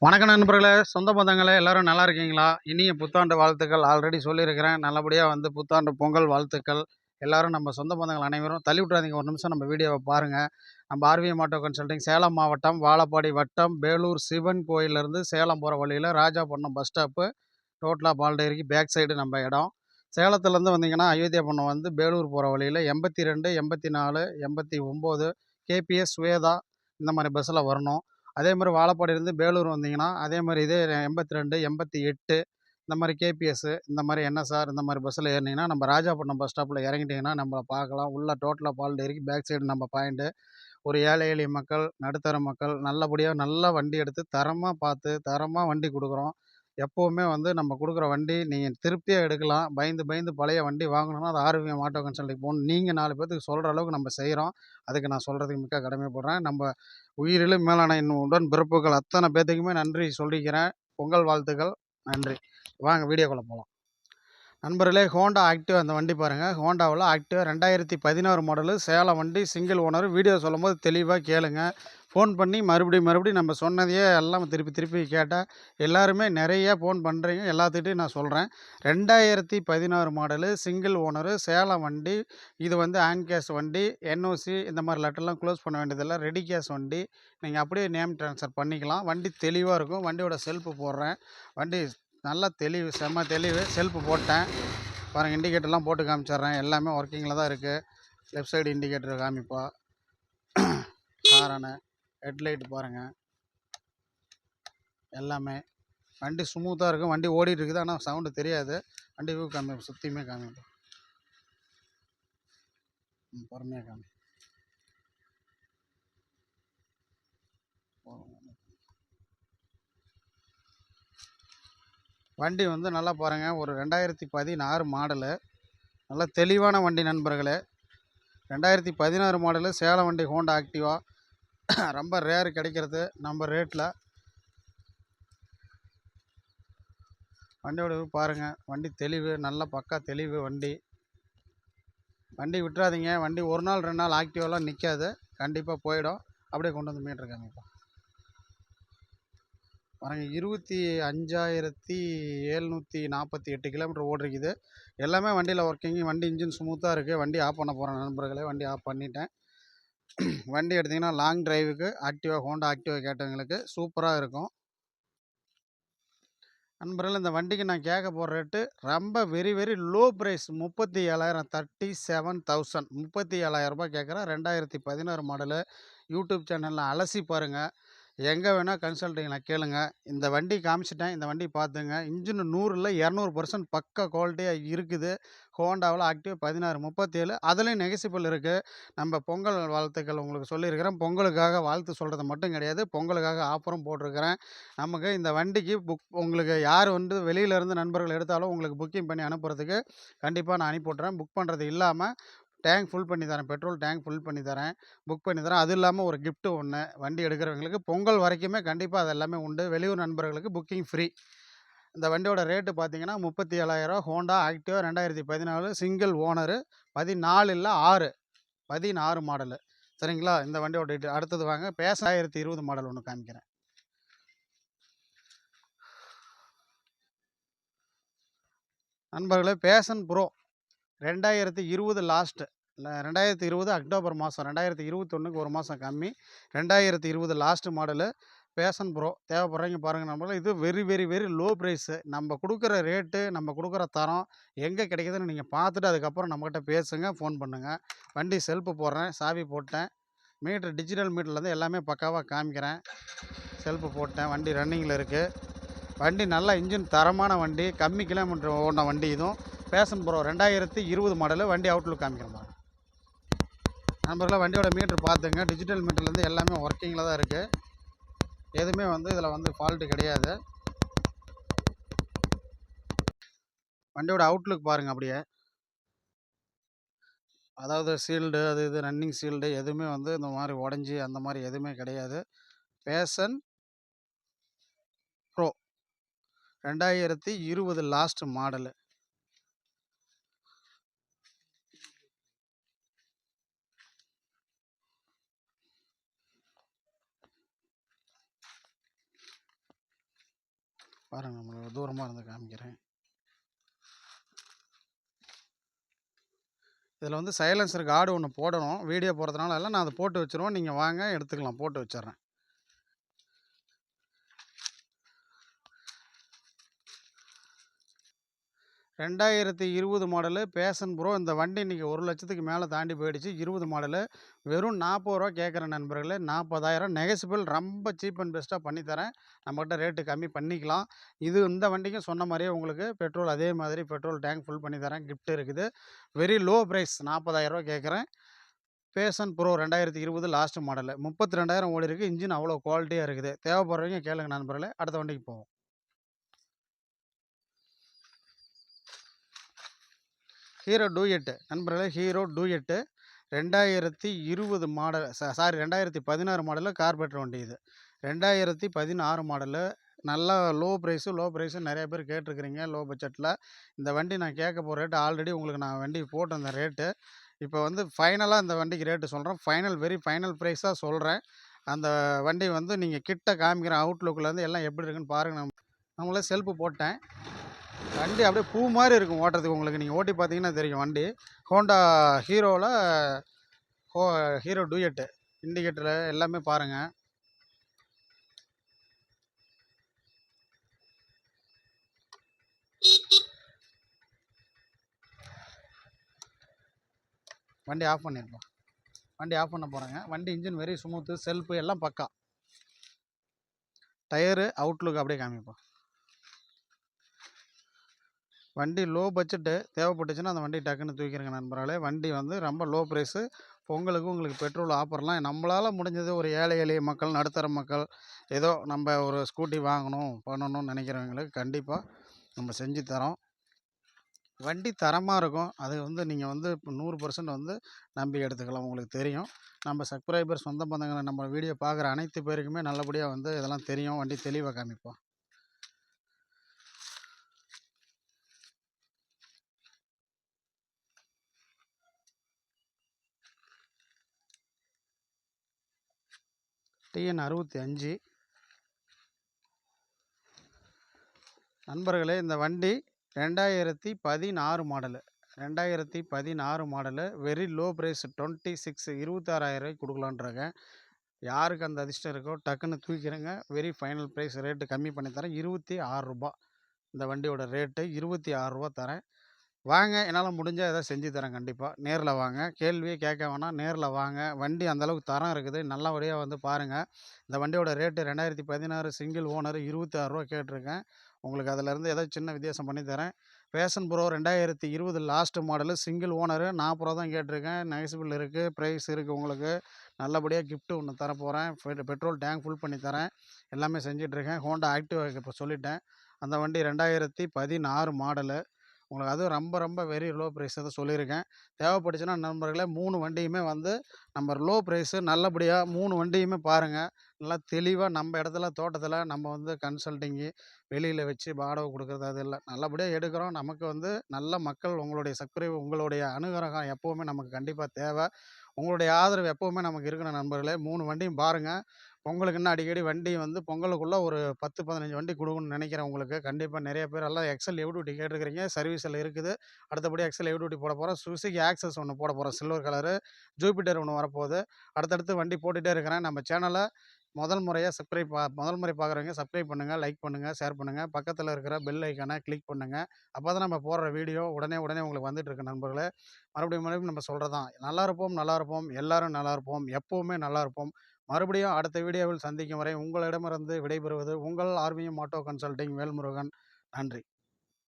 வணக்கம் நண்பர்களே, சொந்த பந்தங்களே எல்லாரும் நல்லா இருக்கீங்களா? இனிய புத்தாண்டு வாழ்த்துக்கள். ஆல்ரெடி சொல்லியிருக்கிறேன். நல்லபடியா வந்து புத்தாண்டு பொங்கல் வாழ்த்துக்கள். எல்லாரும் நம்ம சொந்த பந்தங்கள் அனைவரும் தள்ளி விட்றாதீங்க. ஒரு நிமிஷம் நம்ம வீடியோவ பாருங்க. நம்ம ஆர்விஎம் ஆட்டோ கன்சல்டிங் சேலம் மாவட்டம், வாழப்பாடி வட்டம், பேலூர் சிவன் கோயிலிருந்து சேலம் போற வழியில ராஜாபுரம் பஸ் ஸ்டாப்பு, டோட்டலா பால்டேரிக்கு பேக் சைடு நம்ம இடம். சேலத்துலேருந்து வந்தீங்கன்னா, அயோத்தியாபுரம் வந்து பேலூர் போற வழியில 82, 84, 89 கேபிஎஸ், ஸ்வேதா இந்த மாரி பஸ்ஸில வரணும். அதே மாரி வாழப்பாடியிலேருந்து பேலூர் வந்தீங்கன்னா, அதே மாரி இதே 82, 88 இந்த மாரி கேபிஎஸ் இந்த மாரி என்எஸ்ஆர் இந்த மாரி பஸ்ஸில் ஏறுனீங்கன்னா, நம்ம ராஜாப்பட்டினம் பஸ் ஸ்டாப்பில் இறங்கிட்டீங்கன்னா நம்மள பார்க்கலாம். உள்ள டோட்டலா பால் டெய்ரிக்கு பேக் சைடு நம்ம பாயிண்ட்டு. ஒரு ஏழை எளிய மக்கள், நடுத்தர மக்கள் நல்லபடியா நல்ல வண்டி எடுத்து தரமா பார்த்து, தரமா வண்டி குடுக்குறோம். எப்பவுமே வந்து நம்ம குடுக்குற வண்டி நீங்க திருப்தியா எடுக்கலாம். பயந்து பயந்து பழைய வண்டி வாங்கணும்னா, அது ஆர்விஎம் ஆட்டோ கன்சல்டிங் போணும். நீங்க 4 பேத்துக்கு சொல்ற அளவுக்கு நம்ம செய்றோம். அதுக்கு நான் சொல்றதுக்கு மிக்க கடமைப்படுறேன். நம்ம உயிரிலும் மேலான என் உடன் பிறப்புகள் அத்தனை பேத்துக்குமே நன்றி சொல்லிக்கிறேன். பொங்கல் வாழ்த்துக்கள். நன்றி. வாங்க வீடியோக்குள்ள போலாம். நண்பர்களே, ஹோண்டா ஆக்டிவா அந்த வண்டி பாருங்க. ஹோண்டாவுல ஆக்டிவா 2016 மாடலு சேலம் வண்டி சிங்கிள் ஓனர். வீடியோ சொல்லும்போது தெளிவா கேளுங்க. ஃபோன் பண்ணி மறுபடியும் நம்ம சொன்னதையே எல்லாம் திருப்பி திருப்பி கேட்டா, எல்லாருமே நெறைய ஃபோன் பண்றீங்க. எல்லாத்துக்கிட்டயும் நான் சொல்றேன். 2016 மாடலு சிங்கிள் ஓனரு சேலம் வண்டி. இது வந்து ஆன் கேஷ் வண்டி. என்ஓசி இந்த மாரி லெட்டர்லாம் க்ளோஸ் பண்ண வேண்டியதில்ல. ரெடி கேஷ் வண்டி. நீங்க அப்படியே நேம் ட்ரான்ஸ்ஃபர் பண்ணிக்கலாம். வண்டி தெளிவா இருக்கும். வண்டியோட செல்ஃப் போடுறேன். வண்டி நல்லா தெளிவு, செம்ம தெளிவு. செல்ஃப் போட்டேன். பாருங்கள், இண்டிகேட்டர்லாம் போட்டு காமிச்சிட்றேன். எல்லாமே ஒர்க்கிங்கில் தான் இருக்குது. லெஃப்ட் சைடு இண்டிகேட்டர் காமிப்பா. ஹாரனு, ஹெட்லைட் பாருங்கள். எல்லாமே வண்டி ஸ்மூத்தாக இருக்கும். வண்டி ஓடிட்டு இருக்குது, ஆனால் சவுண்டு தெரியாது. வண்டி வியூ காமி, சுற்றியுமே காமிப்பா. பொறுமையாக காமி. வண்டி வந்து நல்லா பாருங்கள். ஒரு 2016 மாடலு. நல்லா தெளிவான வண்டி நண்பர்களே. 2016 மாடலு சேலம் வண்டி ஹோண்டா ஆக்டிவா. ரொம்ப ரேரு கிடைக்கிறது நம்ம ரேட்டில். வண்டியோட பாருங்கள். வண்டி தெளிவு, நல்ல பக்கா தெளிவு வண்டி. வண்டி விட்டுறாதீங்க. வண்டி ஒரு நாள் 2 நாள் ஆக்டிவாலாம் நிற்காது. கண்டிப்பாக போயிடும். அப்படியே கொண்டு வந்து மீட்ரு காமிப்பா. பாருங்கள், 25,748 கிலோமீட்டர் ஓடிருக்குது. எல்லாமே வண்டியில் ஒர்க்கிங்கு. வண்டி இன்ஜின் ஸ்மூத்தாக இருக்குது. வண்டி ஆஃப் பண்ண போகிறேன் நண்பர்களே. வண்டி ஆஃப் பண்ணிட்டேன். வண்டி எடுத்திங்கன்னா லாங் டிரைவுக்கு ஆக்டிவா, ஹோண்டா ஆக்டிவா கேட்டவங்களுக்கு சூப்பராக இருக்கும். நண்பர்களே, இந்த வண்டிக்கு நான் கேட்க போகிற ரேட்டு ரொம்ப வெரி வெரி லோ ப்ரைஸ். 37,000, 37,000, 37,000 ரூபாய் கேட்குறேன். 2016 மாடலு. யூடியூப் சேனலில் அலசி பாருங்கள். எங்கே வேணால் கன்சல்ட்டிங்கில் கேளுங்க. இந்த வண்டி காமிச்சிட்டேன். இந்த வண்டி பார்த்துங்க. இன்ஜின் 100ல் 200% பக்கா குவாலிட்டியாக இருக்குது. ஹோண்டாவில் ஆக்டிவ் 16, 37 அதுலேயும் நெகசிபிள் இருக்குது. நம்ம பொங்கல் வாழ்த்துக்கள் உங்களுக்கு சொல்லியிருக்கிறேன். பொங்கலுக்காக வாழ்த்து சொல்கிறது மட்டும் கிடையாது, பொங்கலுக்காக ஆஃபரும் போட்டிருக்கிறேன். நமக்கு இந்த வண்டிக்கு உங்களுக்கு யார் வந்து வெளியிலேருந்து நண்பர்கள் எடுத்தாலும் உங்களுக்கு புக்கிங் பண்ணி அனுப்புறதுக்கு கண்டிப்பாக நான் அனுப்பி விட்றேன். புக் பண்ணுறது இல்லாமல் டேங்க் ஃபுல் பண்ணி தரேன். பெட்ரோல் டேங்க் ஃபுல் பண்ணி தரேன். புக் பண்ணி தரேன். அது இல்லாமல் ஒரு கிஃப்ட்டு ஒன்று வண்டி எடுக்கிறவங்களுக்கு பொங்கல் வரைக்குமே கண்டிப்பாக அது எல்லாமே உண்டு. வெளியூர் நண்பர்களுக்கு புக்கிங் ஃப்ரீ. இந்த வண்டியோட ரேட்டு பார்த்தீங்கன்னா 37,000. Honda Activa 2014 single owner. 14 இல்லை 6, 16 மாடலு. சரிங்களா? இந்த வண்டியோட டீட்டெயில். அடுத்தது வாங்க, பேஷன் 2020 மாடல் ஒன்று காமிக்கிறேன். நண்பர்களே, பேஷன் ப்ரோ 2020 லாஸ்ட்டு. 2020 அக்டோபர் மாதம். 2021க்கு ஒரு மாதம் கம்மி. 2020 லாஸ்ட்டு மாடலு. பேஷன் ப்ரோ தேவைப்படுறவங்க பாருங்கள் நண்பர்களே. இது very very very low price. நம்ம கொடுக்குற ரேட்டு, நம்ம கொடுக்குற தரம் எங்கே கிடைக்குதுன்னு நீங்கள் பார்த்துட்டு அதுக்கப்புறம் நம்மக்கிட்ட பேசுங்க, ஃபோன் பண்ணுங்கள். வண்டி செல்ஃபு போடுறேன், சாவி போட்டேன். மீட்ரு டிஜிட்டல் மீட்டர்லேருந்து எல்லாமே பக்காவாக காமிக்கிறேன். செல்ஃபு போட்டேன். வண்டி ரன்னிங்கில் இருக்குது. வண்டி நல்லா இன்ஜின் தரமான வண்டி. கம்மி கிலோமீட்டர் ஓடின வண்டி இதுவும். Passion Pro 2020 model. வண்டி அவுட்லுக் காமிக்கிறேன் பாருங்க. நண்பர்களே, வண்டியோட மீட்ரு பார்த்துங்க. டிஜிட்டல் மீட்டர்லேருந்து எல்லாமே ஒர்க்கிங்கில் தான் இருக்குது. எதுவுமே வந்து இதில் வந்து ஃபால்ட்டு கிடையாது. வண்டியோட அவுட்லுக் பாருங்கள் அப்படியே. அதாவது சீல்டு அது இது ரன்னிங் சீல்டு எதுவுமே வந்து இந்த மாதிரி உடஞ்சி அந்த மாதிரி எதுவுமே கிடையாது. Passion Pro 2020 last model. பாருங்கள், நம்மளுக்கு தூரமாக இருந்து காமிக்கிறேன். இதில் வந்து சைலன்சர் கார்டு ஒன்று போடணும். வீடியோ போடுறதுனால எல்லாம் நான் அதை போட்டு வச்சுருவோம். நீங்கள் வாங்க எடுத்துக்கலாம், போட்டு வச்சிட்றேன். ரெண்டாயிரத்தி 20 மாடலு பேஷன் ப்ரோ. இந்த வண்டி இன்றைக்கி 1,00,000க்கு மேலே தாண்டி போயிடுச்சு. 20 மாடலு. வெறும் 40 ரூபா கேட்குறேன் நண்பர்களே. 40,000 நெகசிபிள், ரொம்ப சீப் அண்ட் பெஸ்ட்டாக பண்ணித்தரேன். நம்மகிட்ட ரேட்டு கம்மி பண்ணிக்கலாம். இந்த வண்டிக்கும் சொன்ன மாதிரியே உங்களுக்கு பெட்ரோல் அதே மாதிரி பெட்ரோல் டேங்க் ஃபுல் பண்ணி தரேன். கிஃப்ட் இருக்குது. வெரி லோ ப்ரைஸ், 40,000 ரூபா கேட்குறேன். Fashion Pro 2020 last model. 32,000 ஓடி இருக்குது. இன்ஜின் அவ்வளோ குவாலிட்டியாக இருக்குது. தேவைப்படுறவங்க கேளுங்க நண்பர்களே. அடுத்த வண்டிக்கு போவோம். ஹீரோ டூயட்டு நண்பர்களே. Hero Duet 2020 model, sorry 2016 model. Carburettor வண்டி இது. 2016 மாடலு. நல்லா லோ ப்ரைஸு நிறைய பேர் கேட்டிருக்கிறீங்க லோ பட்ஜெட்டில். இந்த வண்டி நான் கேட்க போகிற ரேட்டு ஆல்ரெடி உங்களுக்கு நான் வண்டி போட்டிருந்தேன் ரேட்டு. இப்போ வந்து ஃபைனலாக இந்த வண்டிக்கு ரேட்டு சொல்கிறேன். வெரி ஃபைனல் ப்ரைஸாக சொல்கிறேன். அந்த வண்டி வந்து நீங்கள் கிட்ட காமிக்கிறேன். அவுட்லுக்லேருந்து எல்லாம் எப்படி இருக்குன்னு பாருங்கள். நம்மளே செல்ஃபு போட்டேன். வண்டி அப்படியே பூ மாதிரி இருக்கும் ஓட்டுறதுக்கு. உங்களுக்கு நீங்கள் ஓட்டி பார்த்தீங்கன்னா தெரியும் வண்டி. ஹோண்டா ஹீரோவில் ஹீரோ டூயட்டு. இண்டிகேட்டரு எல்லாமே பாருங்கள். வண்டி ஆஃப் பண்ணியிருப்போம். வண்டி ஆஃப் பண்ண போகிறேங்க. வண்டி இன்ஜின் வெரி ஸ்மூத்து, செல்ஃபு எல்லாம் பக்கா. டயரு அவுட்லுக் அப்படியே காமிப்போம். வண்டி லோ பட்ஜெட்டு. தேவைப்பட்டுச்சுன்னா அந்த வண்டி டக்குன்னு தூக்கிடுங்க நண்பர்களே. வண்டி வந்து ரொம்ப லோ ப்ரைஸு. பொங்கலுக்கு உங்களுக்கு பெட்ரோல் ஆஃபர்லாம் நம்மளால் முடிஞ்சது ஒரு ஏழை எளிய மக்கள், நடுத்தர மக்கள், ஏதோ நம்ம ஒரு ஸ்கூட்டி வாங்கணும் பண்ணணும்னு நினைக்கிறவங்களுக்கு கண்டிப்பாக நம்ம செஞ்சு தரோம். வண்டி தரமாக இருக்கும். அது வந்து நீங்கள் வந்து 100% வந்து நம்பி எடுத்துக்கலாம். உங்களுக்கு தெரியும். நம்ம சப்ஸ்கிரைபர், சொந்த பந்தங்களை நம்ம வீடியோ பார்க்குற அனைத்து பேருக்குமே நல்லபடியாக வந்து இதெல்லாம் தெரியும். வண்டி தெளிவாக காமிப்போம். TN 65 நண்பர்களே. இந்த வண்டி 2016 model. 2016 model. Very low price 26 26,000 கொடுக்கலான்ட்ருக்கேன். யாருக்கு அந்த அதிர்ஷ்டம் இருக்கோ டக்குன்னு தூக்கிடுங்க. Very final price. ரேட்டு கம்மி பண்ணி தரேன். ரூ. 26. இந்த வண்டியோட ரேட்டு ரூ. 26 தரேன். வாங்க, என்னால் முடிஞ்சால் எதாவது செஞ்சு தரேன் கண்டிப்பாக. நேரில் வாங்க. கேள்வியே கேட்க வேணாம், நேரில் வாங்க. வண்டி அந்தளவுக்கு தரம் இருக்குது. நல்லபடியாக வந்து பாருங்கள். இந்த வண்டியோட ரேட்டு 2016 சிங்கிள் ஓனரு ரூ. 26 கேட்டிருக்கேன். உங்களுக்கு அதிலேருந்து ஏதாவது சின்ன வித்தியாசம் பண்ணி தரேன். Passion Pro 2020 last model single owner 40 ரூபா தான் கேட்டிருக்கேன். நெகசிபிள் இருக்குது, ப்ரைஸ் இருக்குது. உங்களுக்கு நல்லபடியாக கிஃப்ட்டு ஒன்று தரப்போகிறேன். பெட்ரோல் டேங்க் ஃபுல் பண்ணி தரேன். எல்லாமே செஞ்சிட்ருக்கேன். ஹோண்டா ஆக்டிவா இப்போ சொல்லிட்டேன். அந்த வண்டி 2016 மாடலு. உங்களுக்கு அதுவும் ரொம்ப வெரி லோ ப்ரைஸ் தான் சொல்லியிருக்கேன். தேவைப்பட்டுச்சுன்னா நண்பர்களே 3 வண்டியுமே வந்து நம்ம லோ ப்ரைஸு நல்லபடியாக 3 வண்டியுமே பாருங்கள். நல்லா தெளிவாக நம்ம இடத்துல தோட்டத்தில் நம்ம வந்து கன்சல்டிங்கு வெளியில் வச்சு வாடகை கொடுக்குறது அது இல்லை. நல்லபடியாக எடுக்கிறோம். நமக்கு வந்து நல்ல மக்கள் உங்களுடைய உங்களுடைய அனுகிரகம் எப்போவுமே நமக்கு கண்டிப்பாக தேவை. உங்களுடைய ஆதரவு எப்போவுமே நமக்கு இருக்கணும் நண்பர்களே. 3 வண்டியும் பாருங்கள். பொங்கலுக்கு இன்னும் அடிக்கடி வண்டி வந்து பொங்கலுக்குள்ளே ஒரு 10, 15 வண்டி கொடுக்கணும்னு நினைக்கிறேன் உங்களுக்கு. கண்டிப்பாக நிறைய பேர் எல்லாம் எக்ஸல் ஹெவி டியூட்டி கேட்டிருக்கிறீங்க. சர்வீஸில் இருக்குது. அடுத்தபடி எக்ஸல் ஹெவி டியூட்டி போட போகிறோம். சுசுகி ஆக்சஸ் ஒன்று போட போகிறோம் சில்வர் கலரு. ஜூபிட்டர் ஒன்று வரப்போகுது. அடுத்தடுத்து வண்டி போட்டுகிட்டே இருக்கிறேன். நம்ம சேனலை முதல் முறை பார்க்குறவங்க சப்ஸ்கிரைப் பண்ணுங்கள், லைக் பண்ணுங்கள், ஷேர் பண்ணுங்கள். பக்கத்தில் இருக்கிற பெல் ஐக்கானை கிளிக் பண்ணுங்கள். அப்போ தான் நம்ம போடுற வீடியோ உடனே உங்களுக்கு வந்துட்டுருக்கு நண்பர்களே. மறுபடியும் நம்ம சொல்கிறது தான். நல்லா இருப்போம், எல்லாரும் நல்லா இருப்போம், எப்போவுமே நல்லா இருப்போம். மறுபடியும் அடுத்த வீடியோவில் சந்திக்கும் வரை உங்களிடமிருந்து விடைபெறுவது உங்கள் ஆர்விஎம் ஆட்டோ கன்சல்டிங் வேல்முருகன். நன்றி.